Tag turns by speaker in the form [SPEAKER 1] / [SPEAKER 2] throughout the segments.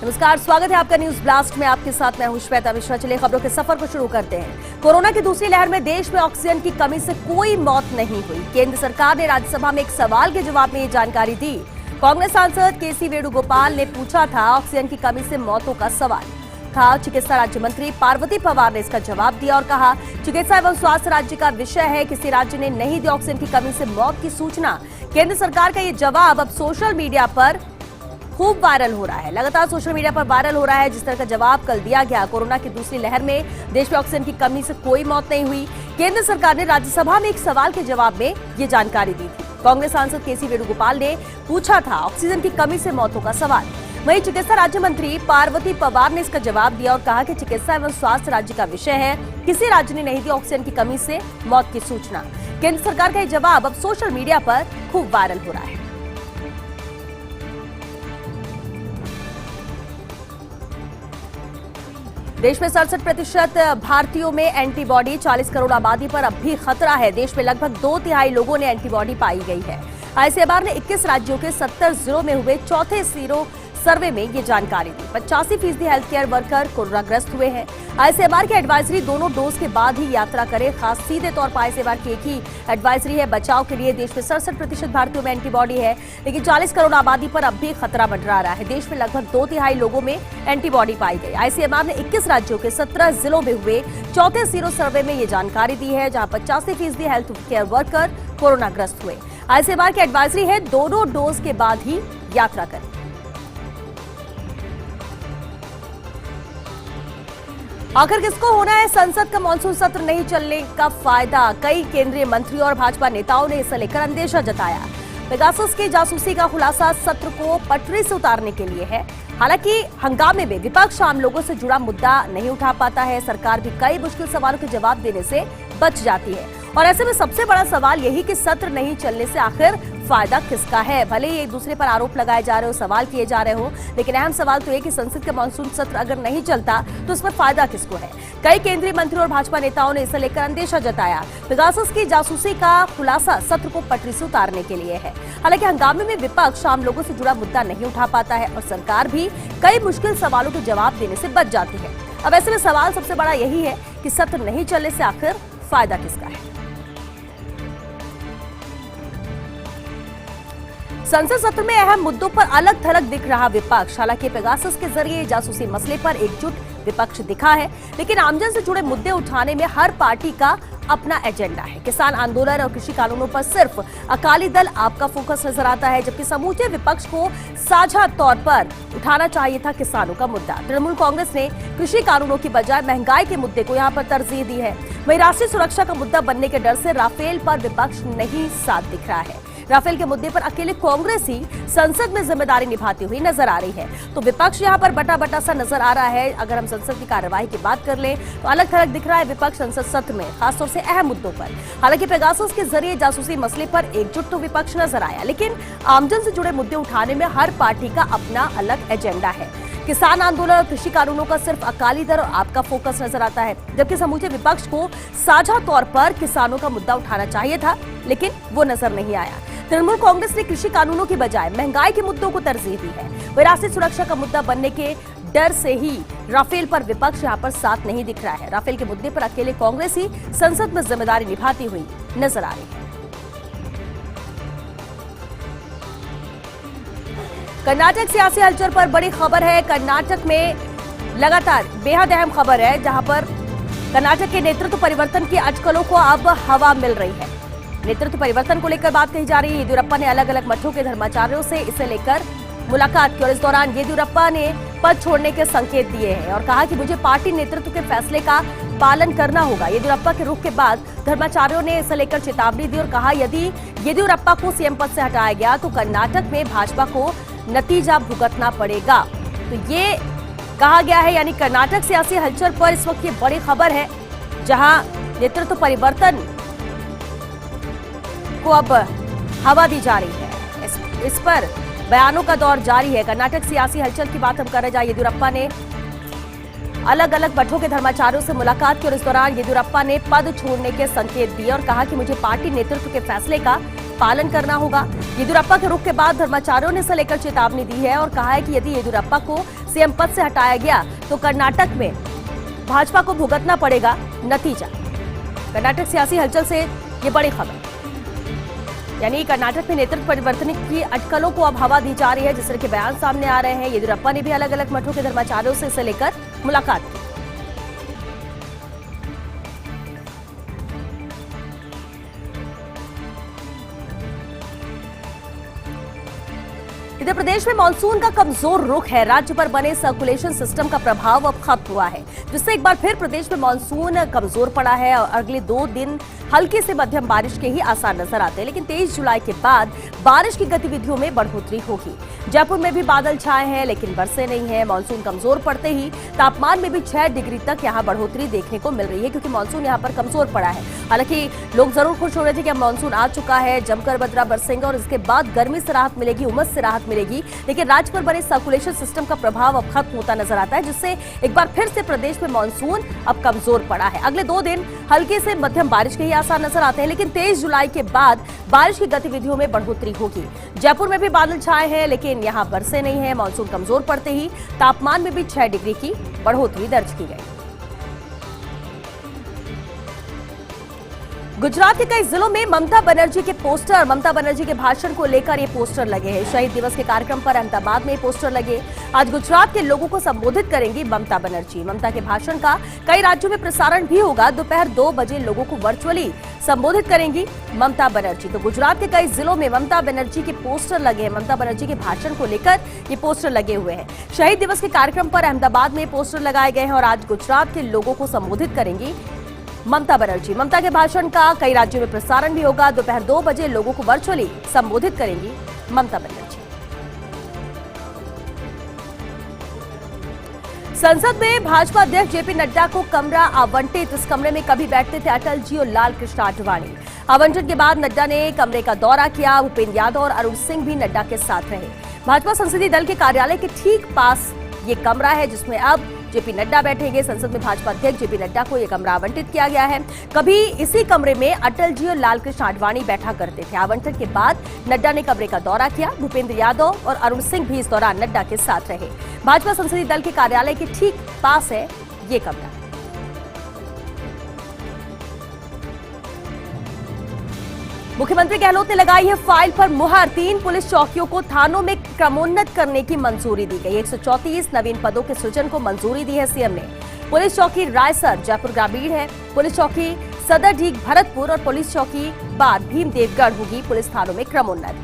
[SPEAKER 1] नमस्कार, स्वागत है आपका न्यूज ब्लास्ट में। आपके साथ मैं हूं श्वेता मिश्रा। चलिए खबरों के सफर को शुरू करते हैं। कोरोना की दूसरी लहर में देश में ऑक्सीजन की कमी से कोई मौत नहीं हुई। केंद्र सरकार ने राज्यसभा में एक सवाल के जवाब में ये जानकारी दी। कांग्रेस सांसद केसी वेणुगोपाल ने पूछा था ऑक्सीजन की कमी से मौतों का सवाल था। चिकित्सा राज्य मंत्री पार्वती पवार ने इसका जवाब दिया और कहा चिकित्सा एवं स्वास्थ्य राज्य का विषय है, किसी राज्य ने नहीं दी ऑक्सीजन की कमी से मौत की सूचना। केंद्र सरकार का ये जवाब अब सोशल मीडिया पर खूब वायरल हो रहा है। लगातार सोशल मीडिया पर वायरल हो रहा है जिस तरह का जवाब कल दिया गया। कोरोना की दूसरी लहर में देश में ऑक्सीजन की कमी से कोई मौत नहीं हुई। केंद्र सरकार ने राज्यसभा में एक सवाल के जवाब में ये जानकारी दी थी। कांग्रेस सांसद केसी वेणुगोपाल ने पूछा था ऑक्सीजन की कमी से मौतों का सवाल। वहीं चिकित्सा राज्य मंत्री पार्वती पवार ने इसका जवाब दिया और कहा कि चिकित्सा एवं स्वास्थ्य राज्य का विषय है, किसी राज्य ने नहीं दी ऑक्सीजन की कमी से मौत की सूचना। केंद्र सरकार का ये जवाब अब सोशल मीडिया पर खूब वायरल हो रहा है। देश में 67% भारतीयों में एंटीबॉडी, 40 करोड़ आबादी पर अब भी खतरा है। देश में लगभग 2/3 लोगों ने एंटीबॉडी पाई गई है। आईसीएमआर ने 21 राज्यों के 70 जिलों में हुए चौथे सीरो सर्वे में ये जानकारी दी। 85% हेल्थ केयर वर्कर कोरोनाग्रस्त हुए हैं। आईसीएमआर की एडवाइजरी दोनों डोज के बाद ही यात्रा करें। खास सीधे तौर पर आईसीएमआर की एक ही एडवाइजरी है बचाव के लिए। देश में 67% भारतीयों में एंटीबॉडी है, लेकिन 40 करोड़ आबादी पर अब भी खतरा मंडरा रहा है। देश में लगभग 2/3 लोगों में एंटीबॉडी पाई गई। आईसीएमआर ने 21 राज्यों के 17 जिलों में हुए चौथे सीरो सर्वे में ये जानकारी दी है, जहां 85% हेल्थ केयर वर्कर कोरोनाग्रस्त हुए। आईसीएमआर की एडवाइजरी है दोनों डोज के बाद ही यात्रा करें। आखिर किसको होना है संसद का मानसून सत्र नहीं चलने का फायदा? कई केंद्रीय मंत्री और भाजपा नेताओं ने इसे लेकर अंदेशा जताया। पेगासस की जासूसी का खुलासा सत्र को पटरी से उतारने के लिए है। हालांकि हंगामे में विपक्ष आम लोगों से जुड़ा मुद्दा नहीं उठा पाता है। सरकार भी कई मुश्किल सवालों के जवाब देने से बच जाती है और ऐसे में सबसे बड़ा सवाल यही कि सत्र नहीं चलने से आखिर फायदा किसका है? भले ही एक दूसरे पर आरोप लगाए जा रहे हो, सवाल किए जा रहे हो, लेकिन अहम सवाल तो ये कि संसद का मानसून सत्र अगर नहीं चलता तो इस पर फायदा किसको है? कई केंद्रीय मंत्री और भाजपा नेताओं ने इसे लेकर अंदेशा जताया। पेगासस की जासूसी का खुलासा सत्र को पटरी से उतारने के लिए है। हालांकि हंगामे में विपक्ष आम लोगों से जुड़ा मुद्दा नहीं उठा पाता है और सरकार भी कई मुश्किल सवालों के जवाब देने से बच जाती है। अब ऐसे में सवाल सबसे बड़ा यही है कि सत्र नहीं चलने से आखिर फायदा किसका है? संसद सत्र में अहम मुद्दों पर अलग थलग दिख रहा विपक्ष। हालांकि पेगासस के जरिए जासूसी मसले पर एकजुट विपक्ष दिखा है, लेकिन आमजन से जुड़े मुद्दे उठाने में हर पार्टी का अपना एजेंडा है। किसान आंदोलन और कृषि कानूनों पर सिर्फ अकाली दल आपका फोकस नजर आता है, जबकि समूचे विपक्ष को साझा तौर पर उठाना चाहिए था किसानों का मुद्दा। तृणमूल कांग्रेस ने कृषि कानूनों की बजाय महंगाई के मुद्दे को यहां पर तरजीह दी है। वहीं राष्ट्रीय सुरक्षा का मुद्दा बनने के डर से राफेल पर विपक्ष नहीं साथ दिख रहा है। राफेल के मुद्दे पर अकेले कांग्रेस ही संसद में जिम्मेदारी निभाती हुई नजर आ रही है, तो विपक्ष यहां पर बटा बटा सा नजर आ रहा है। अगर हम संसद की कार्यवाही की बात कर लें तो अलग थलग दिख रहा है विपक्ष संसद सत्र में, खासतौर से अहम मुद्दों पर। हालांकि पेगासस के जरिए जासूसी मसले पर एकजुट तो विपक्ष नजर आया, लेकिन आमजन से जुड़े मुद्दे उठाने में हर पार्टी का अपना अलग एजेंडा है। किसान आंदोलन और कृषि कानूनों का सिर्फ अकाली दल और आपका फोकस नजर आता है, जबकि समूचे विपक्ष को साझा तौर पर किसानों का मुद्दा उठाना चाहिए था, लेकिन वो नजर नहीं आया। तृणमूल कांग्रेस ने कृषि कानूनों की बजाय महंगाई के मुद्दों को तरजीह दी है। वह राष्ट्रीय सुरक्षा का मुद्दा बनने के डर से ही राफेल पर विपक्ष यहां पर साथ नहीं दिख रहा है। राफेल के मुद्दे पर अकेले कांग्रेस ही संसद में जिम्मेदारी निभाती हुई नजर आ रही है। कर्नाटक सियासी हलचल पर बड़ी खबर है। कर्नाटक में लगातार बेहद अहम खबर है, जहां पर कर्नाटक के नेतृत्व परिवर्तन की अटकलों को अब हवा मिल रही है। नेतृत्व परिवर्तन को लेकर बात कही जा रही है। येदियुरप्पा ने अलग अलग मठों के धर्माचार्यों से इसे लेकर मुलाकात की और इस दौरान येदियुरप्पा ने पद छोड़ने के संकेत दिए हैं और कहा कि मुझे पार्टी नेतृत्व के फैसले का पालन करना होगा। येदियुरप्पा के रुख के बाद धर्माचार्यों ने इसे लेकर चेतावनी दी और कहा यदि येदियुरप्पा को सीएम पद से हटाया गया तो कर्नाटक में भाजपा को नतीजा भुगतना पड़ेगा। तो ये कहा गया है, यानी कर्नाटक सियासी हलचल पर इस वक्त ये बड़ी खबर है, जहां नेतृत्व परिवर्तन को अब हवा दी जा रही है। इस पर बयानों का दौर जारी है। कर्नाटक सियासी हलचल की बात हम कर रहे हैं, येदियुरप्पा ने अलग अलग मठों के धर्माचार्यों से मुलाकात की और इस दौरान येदियुरप्पा ने पद छोड़ने के संकेत दिए और कहा कि मुझे पार्टी नेतृत्व के फैसले का पालन करना होगा। येदियुरप्पा के रुख के बाद धर्माचार्यों ने इसे लेकर चेतावनी दी है और कहा है कि यदि येदियुरप्पा को सीएम पद से हटाया गया तो कर्नाटक में भाजपा को भुगतना पड़ेगा नतीजा। कर्नाटक सियासी हलचल से ये बड़ी खबर, यानी कर्नाटक में नेतृत्व परिवर्तन की अटकलों को अब हवा दी जा रही है, जिस तरह के बयान सामने आ रहे हैं। येदियुरप्पा ने भी अलग अलग मठों के धर्माचार्यों से इसे लेकर मुलाकात की। इधर प्रदेश में मानसून का कमजोर रुख है। राज्य पर बने सर्कुलेशन सिस्टम का प्रभाव अब खत्म हुआ है, जिससे एक बार फिर प्रदेश में मानसून कमजोर पड़ा है और अगले 2 दिन हल्की से मध्यम बारिश के ही आसार नजर आते हैं। लेकिन 23 जुलाई के बाद बारिश की गतिविधियों में बढ़ोतरी होगी। जयपुर में भी बादल छाए हैं, लेकिन बरसे नहीं है। मानसून कमजोर पड़ते ही तापमान में भी 6 डिग्री तक यहाँ बढ़ोतरी देखने को मिल रही है, क्योंकि मानसून यहाँ पर कमजोर पड़ा है। हालांकि लोग जरूर खुश हो रहे थे कि अब मानसून आ चुका है, जमकर बदरा बरसेंगे और इसके बाद गर्मी से राहत मिलेगी, उमस से राहत मिलेगी। लेकिन राज्य पर बने सर्कुलेशन सिस्टम का प्रभाव अब खत्म होता नजर आता है, जिससे एक बार फिर से प्रदेश में मानसून अब कमजोर पड़ा है। अगले 2 दिन हल्के से मध्यम बारिश के ही आसार नजर आते हैं, लेकिन 23 जुलाई के बाद बारिश की गतिविधियों में बढ़ोतरी होगी। जयपुर में भी बादल छाए हैं, लेकिन यहां बरसे नहीं है। मानसून कमजोर पड़ते ही तापमान में भी 6 डिग्री की बढ़ोतरी दर्ज की गई। गुजरात के कई जिलों में ममता बनर्जी के पोस्टर, ममता बनर्जी के भाषण को लेकर ये पोस्टर लगे हैं। शहीद दिवस के कार्यक्रम पर अहमदाबाद में पोस्टर लगे। आज गुजरात के लोगों को संबोधित करेंगी ममता बनर्जी। ममता के भाषण का कई राज्यों में प्रसारण भी होगा। दोपहर 2 बजे लोगों को वर्चुअली संबोधित करेंगी ममता बनर्जी। तो गुजरात के कई जिलों में ममता बनर्जी के पोस्टर लगे हैं। ममता बनर्जी के भाषण को लेकर ये पोस्टर लगे हुए हैं। शहीद दिवस के कार्यक्रम पर अहमदाबाद में पोस्टर लगाए गए हैं और आज गुजरात के लोगों को संबोधित करेंगी ममता बनर्जी। ममता के भाषण का कई राज्यों में प्रसारण भी होगा। दोपहर 2 बजे लोगों को वर्चुअली संबोधित करेंगी ममता बनर्जी। संसद में भाजपा अध्यक्ष जेपी नड्डा को कमरा आवंटित। इस कमरे में कभी बैठते थे अटल जी और लाल कृष्ण आडवाणी। आवंटन के बाद नड्डा ने कमरे का दौरा किया। भूपेंद्र यादव और अरुण सिंह भी नड्डा के साथ रहे। भाजपा संसदीय दल के कार्यालय के ठीक पास ये कमरा है, जिसमें अब जेपी नड्डा बैठेंगे। संसद में भाजपा अध्यक्ष जेपी नड्डा को यह कमरा आवंटित किया गया है। कभी इसी कमरे में अटल जी और लालकृष्ण आडवाणी बैठा करते थे। आवंटन के बाद नड्डा ने कमरे का दौरा किया। भूपेंद्र यादव और अरुण सिंह भी इस दौरान नड्डा के साथ रहे। भाजपा संसदीय दल के कार्यालय के ठीक पास है ये कमरा। मुख्यमंत्री गहलोत ने लगाई है फाइल पर मुहर। 3 पुलिस चौकियों को थानों में क्रमोन्नत करने की मंजूरी दी गई। 134 नवीन पदों के सृजन को मंजूरी दी है सीएम ने। पुलिस चौकी रायसर जयपुर ग्रामीण है। पुलिस चौकी सदरडीग भरतपुर और पुलिस चौकी बार भीमदेवगढ़ होगी पुलिस थानों में क्रमोन्नत।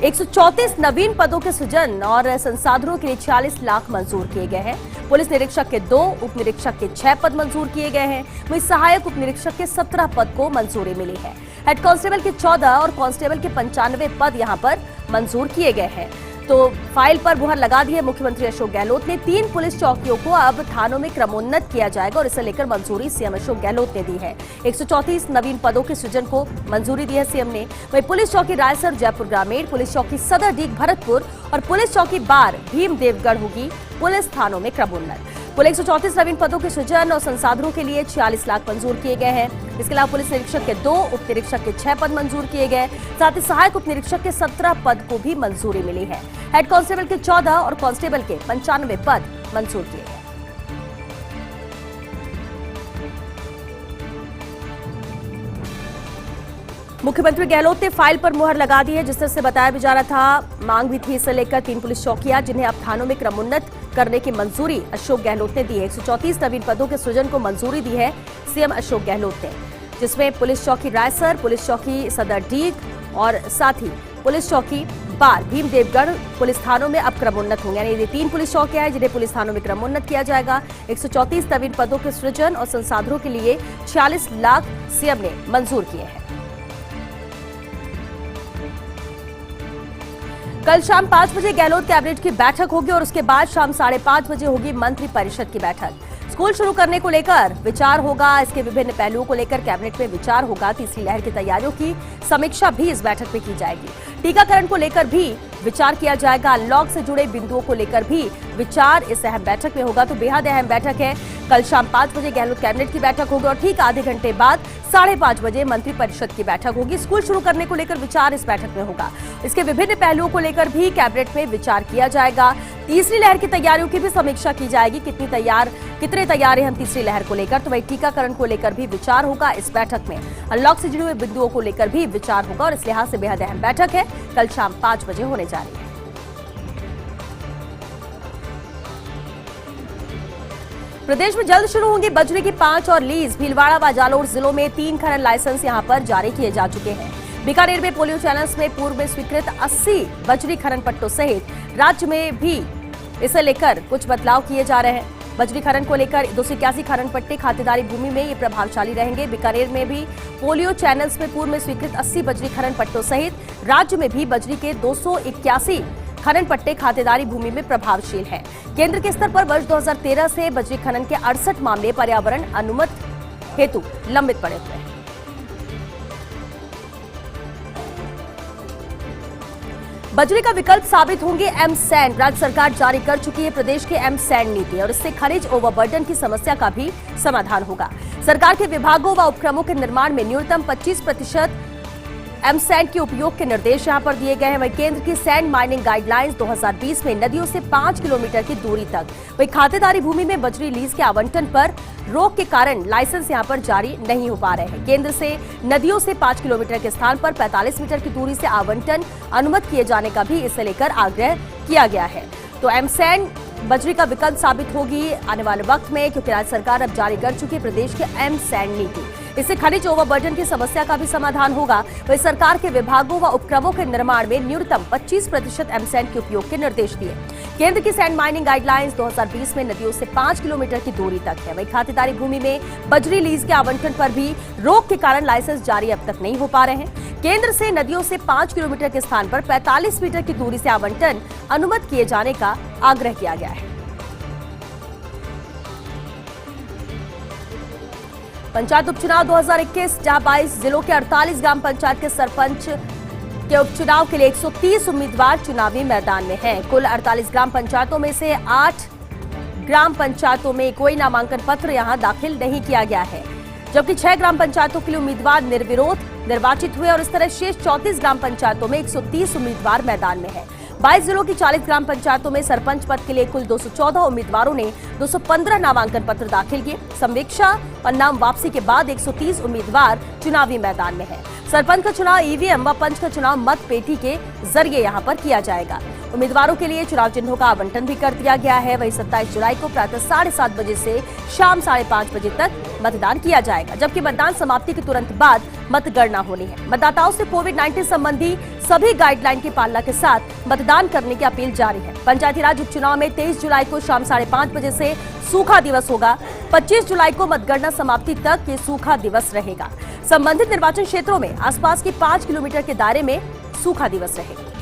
[SPEAKER 1] 134 नवीन पदों के सृजन और संसाधनों के लिए 46 लाख मंजूर किए गए हैं। पुलिस निरीक्षक के 2, उप निरीक्षक के 6 पद मंजूर किए गए हैं। वहीं सहायक उप निरीक्षक के 17 पद को मंजूरी मिली है। हेड कांस्टेबल के 14 और कांस्टेबल के 95 पद यहां पर मंजूर किए गए हैं। तो फाइल पर मुहर लगा दी है मुख्यमंत्री अशोक गहलोत ने। 3 पुलिस चौकियों को अब थानों में क्रमोन्नत किया जाएगा और इसे लेकर मंजूरी सीएम अशोक गहलोत ने दी है। 134 नवीन पदों के सृजन को मंजूरी दी है सीएम ने। वहीं पुलिस चौकी रायसर जयपुर ग्रामीण, पुलिस चौकी सदरडीग भरतपुर और पुलिस चौकी बार भीमदेवगढ़ होगी पुलिस थानों में क्रमोन्नत। कुल 134 नवीन पदों के सृजन और संसाधनों के लिए 46 लाख मंजूर किए गए हैं। इसके अलावा पुलिस निरीक्षक के 2, उप निरीक्षक के 6 पद मंजूर किए गए। साथ ही सहायक उप निरीक्षक के 17 पद को भी मंजूरी मिली है। हेड कांस्टेबल के 14 और कांस्टेबल के 95 पद मंजूर किए गए। मुख्यमंत्री गहलोत ने फाइल पर मुहर लगा दी है। जिस तरह से बताया भी जा रहा था, मांग भी थी इसे लेकर 3 पुलिस चौकियां जिन्हें अब थानों में क्रमोन्नत करने की मंजूरी अशोक गहलोत ने दी है। 134 नवीन पदों के सृजन को मंजूरी दी है सीएम अशोक गहलोत ने, जिसमें पुलिस चौकी रायसर, पुलिस चौकी सदरडीग और साथ ही पुलिस चौकी बार भीमदेवगढ़ पुलिस थानों में अब क्रमोन्नत होंगे। यानी ये 3 पुलिस चौकियां हैं जिन्हें पुलिस थानों में क्रमोन्नत किया जाएगा। 134 नवीन पदों के सृजन और संसाधनों के लिए 46 लाख सीएम ने मंजूर किए हैं। कल शाम 5 बजे गहलोत कैबिनेट की बैठक होगी और उसके बाद शाम 5:30 बजे होगी मंत्री परिषद की बैठक। स्कूल शुरू करने को लेकर विचार होगा। इसके विभिन्न पहलुओं को लेकर कैबिनेट में विचार होगा। तीसरी लहर की तैयारियों की समीक्षा भी इस बैठक में की जाएगी। टीकाकरण को लेकर भी विचार किया जाएगा। अनलॉक से जुड़े बिंदुओं को लेकर भी विचार इस अहम बैठक में होगा। तो बेहद अहम बैठक है। कल शाम 5 बजे गहलोत कैबिनेट की बैठक होगी और ठीक आधे घंटे बाद 5:30 बजे मंत्रिपरिषद की बैठक होगी। स्कूल शुरू करने को लेकर विचार इस बैठक में होगा। इसके विभिन्न पहलुओं को लेकर भी कैबिनेट में विचार किया जाएगा। तीसरी लहर की तैयारियों की भी समीक्षा की जाएगी। कितने तैयार हैं हम तीसरी लहर को लेकर। तो वही टीकाकरण को लेकर भी विचार होगा इस बैठक में। अनलॉक से जुड़े हुए बिंदुओं को लेकर भी विचार होगा और इस लिहाज से बेहद अहम बैठक है। कल शाम 5 बजे होने जा रही है। प्रदेश में जल्द शुरू होंगी बजरी की 5 और लीज। भीलवाड़ा व जालोर जिलों में 3 खनन लाइसेंस यहां पर जारी किए जा चुके हैं। बीकानेर में पोलियो चैनल्स में पूर्व में स्वीकृत 80 बजरी खनन पट्टों सहित राज्य में भी इसे लेकर कुछ बदलाव किए जा रहे हैं। बजरी खनन को लेकर 281 खनन पट्टे खातेदारी भूमि में ये प्रभावशाली रहेंगे। बीकानेर में भी पोलियो चैनल्स में पूर्व में स्वीकृत 80 बजरी खनन पट्टों सहित राज्य में भी बजरी के 281 खनन पट्टे खातेदारी भूमि में प्रभावशील है। केंद्र के स्तर पर वर्ष 2013 से बजरी खनन के 68 मामले पर्यावरण अनुमति हेतु लंबित पड़े हुए हैं। बजरी का विकल्प साबित होंगे एमसैंड। राज्य सरकार जारी कर चुकी है प्रदेश के एमसैंड नीति और इससे खनिज ओवरबर्डन की समस्या का भी समाधान होगा। सरकार के विभागों व उपक्रमों के निर्माण में न्यूनतम 25% एमसैंड के उपयोग के निर्देश यहां पर दिए गए हैं। वहीं केंद्र की सैंड माइनिंग गाइडलाइंस 2020 में नदियों से 5 किलोमीटर की दूरी तक, वहीं खातेदारी भूमि में बजरी लीज के आवंटन पर रोक के कारण लाइसेंस यहां पर जारी नहीं हो पा रहे हैं। केंद्र से नदियों से 5 किलोमीटर के स्थान पर 45 मीटर की दूरी से आवंटन अनुमत किए जाने का भी इसे लेकर आग्रह किया गया है। तो एमसैंड बजरी का विकल्प साबित होगी आने वाले वक्त में, क्योंकि राज्य सरकार अब जारी कर चुकी है प्रदेश के एमसैंड नीति। इससे खनिज ओवरबर्डन की समस्या का भी समाधान होगा। वही सरकार के विभागों व उपक्रमों के निर्माण में न्यूनतम 25% एमसैंड के उपयोग के निर्देश दिए। केंद्र की सैंड माइनिंग गाइडलाइंस 2020 में नदियों से 5 किलोमीटर की दूरी तक है। वही खातेदारी भूमि में बजरी लीज के आवंटन पर भी रोक के कारण लाइसेंस जारी अब तक नहीं हो पा रहे हैं। केंद्र से नदियों से 5 किलोमीटर के स्थान पर 45 मीटर की दूरी से आवंटन अनुमत किए जाने का आग्रह किया गया है। पंचायत उपचुनाव 2021 जहां 22 जिलों के 48 ग्राम पंचायत के सरपंच के उपचुनाव के लिए 130 उम्मीदवार चुनावी मैदान में हैं। कुल 48 ग्राम पंचायतों में से 8 ग्राम पंचायतों में कोई नामांकन पत्र यहां दाखिल नहीं किया गया है, जबकि 6 ग्राम पंचायतों के लिए उम्मीदवार निर्विरोध निर्वाचित हुए और इस तरह शेष 34 ग्राम पंचायतों में 130 उम्मीदवार मैदान में है। 22 जिलों की 40 ग्राम पंचायतों में सरपंच पद के लिए कुल 214 उम्मीदवारों ने 215 नामांकन पत्र दाखिल किए। संवीक्षा और नाम वापसी के बाद 130 उम्मीदवार चुनावी मैदान में हैं। सरपंच का चुनाव ईवीएम व पंच का चुनाव मत पेटी के जरिए यहां पर किया जाएगा। उम्मीदवारों के लिए चुनाव चिन्हों का आवंटन भी कर दिया गया है। वही 27 जुलाई को प्रातः 7:30 बजे से शाम 5:30 बजे तक मतदान किया जाएगा, जबकि मतदान समाप्ति के तुरंत बाद मतगणना होनी है। मतदाताओं से कोविड-19 संबंधी सभी गाइडलाइन की पालना के साथ मतदान करने की अपील जारी है। पंचायती राज उपचुनाव में 23 जुलाई को शाम 5:30 बजे से सूखा दिवस होगा। 25 जुलाई को मतगणना समाप्ति तक ये सूखा दिवस रहेगा। संबंधित निर्वाचन क्षेत्रों में आसपास के 5 किलोमीटर के दायरे में सूखा दिवस रहेगा।